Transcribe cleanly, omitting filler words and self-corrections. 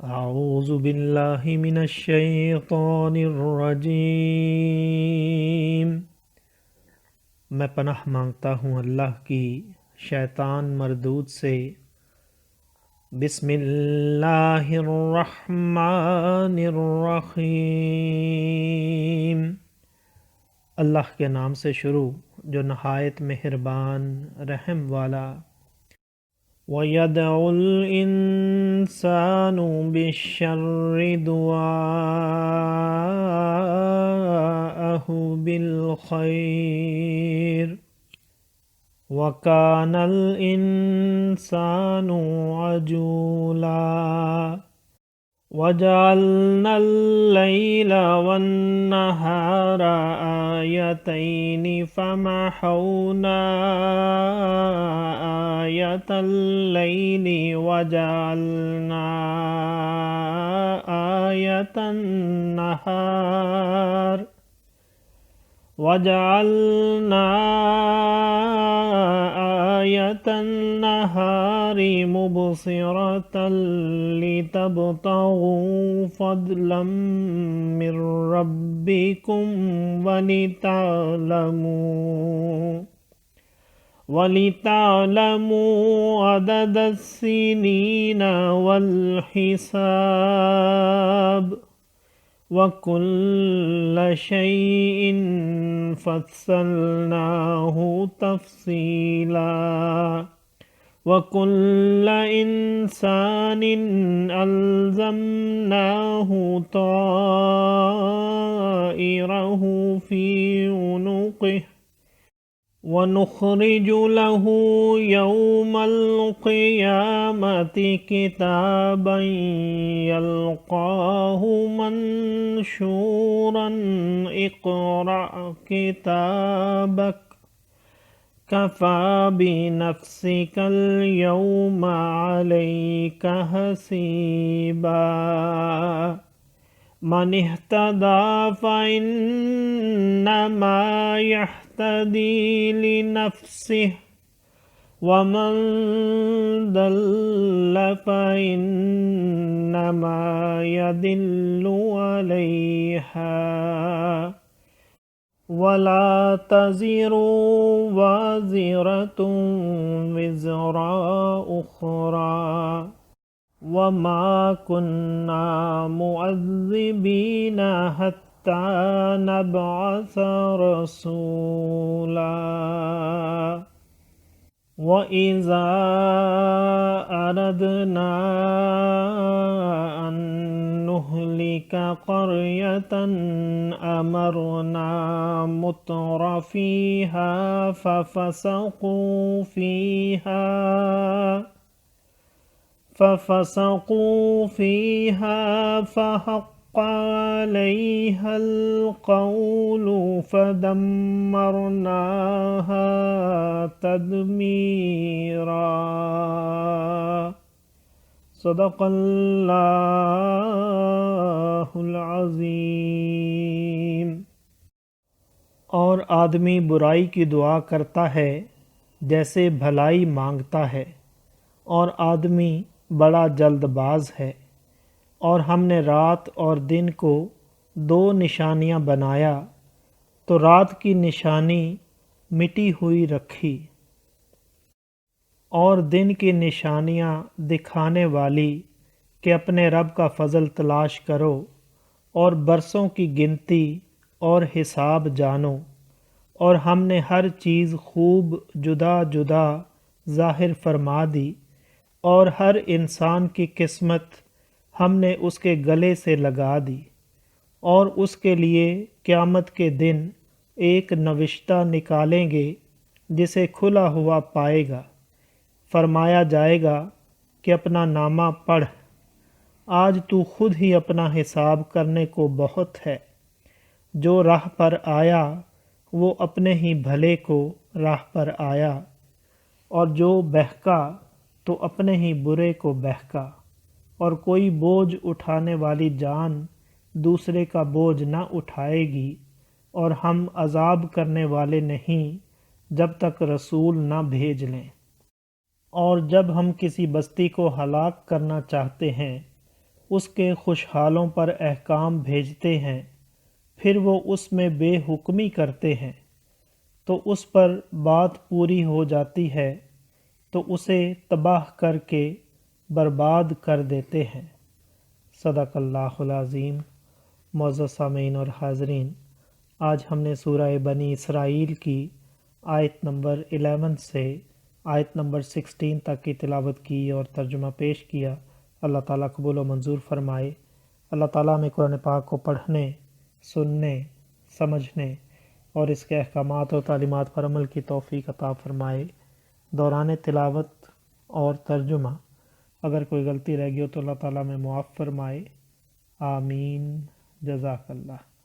اعوذ باللہ من الشیطان الرجیم۔ میں پناہ مانگتا ہوں اللہ کی شیطان مردود سے۔ بسم اللہ الرحمن الرحیم۔ اللہ کے نام سے شروع جو نہایت مہربان رحم والا۔ وَيَدْعُ الْإِنسَانُ بِالشَّرِّ دُعَاءَهُ بِالْخَيْرِ وَكَانَ الْإِنسَانُ عَجُولًا وَجَعَلْنَا اللَّيْلَ وَالنَّهَارَ آيَتَيْنِ فَمَحَوْنَا آيَةَ اللَّيْلِ وَجَعَلْنَا آيَةَ النَّهَارِ مُبْصِرَةً لِتَبْتَغُوا فَضْلًا مِّن رَّبِّكُمْ وَلِتَعْلَمُوا عَدَدَ السِّنِينَ وَالْحِسَابَ وَكُلَّ شَيْءٍ فَصَّلْنَاهُ تَفْصِيلًا وَكُلَّ إِنسَانٍ أَلْزَمْنَاهُ طَائِرَهُ فِي عُنُقِهِ وَنُخْرِجُ لَهُ يَوْمَ الْقِيَامَةِ كِتَابًا يَلْقَاهُ مَنشُورًا اقْرَأْ كِتَابَكَ كَفَى بِنَفْسِكَ الْيَوْمَ عَلَيْكَ حَسِيبًا مَنِ اهْتَدَىٰ فَإِنَّمَا يَهْتَدِي لِنَفْسِهِ وَمَن ضَلَّ فَإِنَّمَا يَضِلُّ عَلَيْهَا وَلَا تَزِرُ وَازِرَةٌ وِزْرَ أُخْرَىٰ وَمَا كُنَّا مُعَذِّبِينَ حَتَّىٰ نَبْعَثَ رَسُولًا وَإِذَا أَرَدْنَا أَن نُّهْلِكَ قَرْيَةً أَمَرْنَا مُتْرَفِيهَا فَفَسَقُوا فِيهَا فَحَقَّ عَلَيْهَا الْقَوْلُ فَدَمَّرْنَاهَا تَدْمِيرًا۔ صدق اللہ العظیم۔ اور آدمی برائی کی دعا کرتا ہے جیسے بھلائی مانگتا ہے، اور آدمی بڑا جلد باز ہے۔ اور ہم نے رات اور دن کو دو نشانیاں بنایا، تو رات کی نشانی مٹی ہوئی رکھی، اور دن کی نشانیاں دکھانے والی کہ اپنے رب کا فضل تلاش کرو اور برسوں کی گنتی اور حساب جانو۔ اور ہم نے ہر چیز خوب جدا جدا ظاہر فرما دی، اور ہر انسان کی قسمت ہم نے اس کے گلے سے لگا دی، اور اس کے لیے قیامت کے دن ایک نوشتہ نکالیں گے جسے کھلا ہوا پائے گا۔ فرمایا جائے گا کہ اپنا نامہ پڑھ، آج تو خود ہی اپنا حساب کرنے کو بہت ہے۔ جو راہ پر آیا وہ اپنے ہی بھلے کو راہ پر آیا، اور جو بہکا تو اپنے ہی برے کو بہکا۔ اور کوئی بوجھ اٹھانے والی جان دوسرے کا بوجھ نہ اٹھائے گی، اور ہم عذاب کرنے والے نہیں جب تک رسول نہ بھیج لیں۔ اور جب ہم کسی بستی کو ہلاک کرنا چاہتے ہیں اس کے خوشحالوں پر احکام بھیجتے ہیں، پھر وہ اس میں بے حکمی کرتے ہیں تو اس پر بات پوری ہو جاتی ہے تو اسے تباہ کر کے برباد کر دیتے ہیں۔ صدق اللہ العظیم۔ معزز سامعین اور حاضرین، آج ہم نے سورہ بنی اسرائیل کی آیت نمبر 11 سے آیت نمبر 16 تک کی تلاوت کی اور ترجمہ پیش کیا۔ اللہ تعالیٰ قبول و منظور فرمائے۔ اللہ تعالیٰ میں قرآن پاک کو پڑھنے، سننے، سمجھنے اور اس کے احکامات اور تعلیمات پر عمل کی توفیق عطا فرمائے۔ دوران تلاوت اور ترجمہ اگر کوئی غلطی رہ گئی ہو تو اللہ تعالیٰ میں معاف فرمائے۔ آمین۔ جزاک اللہ۔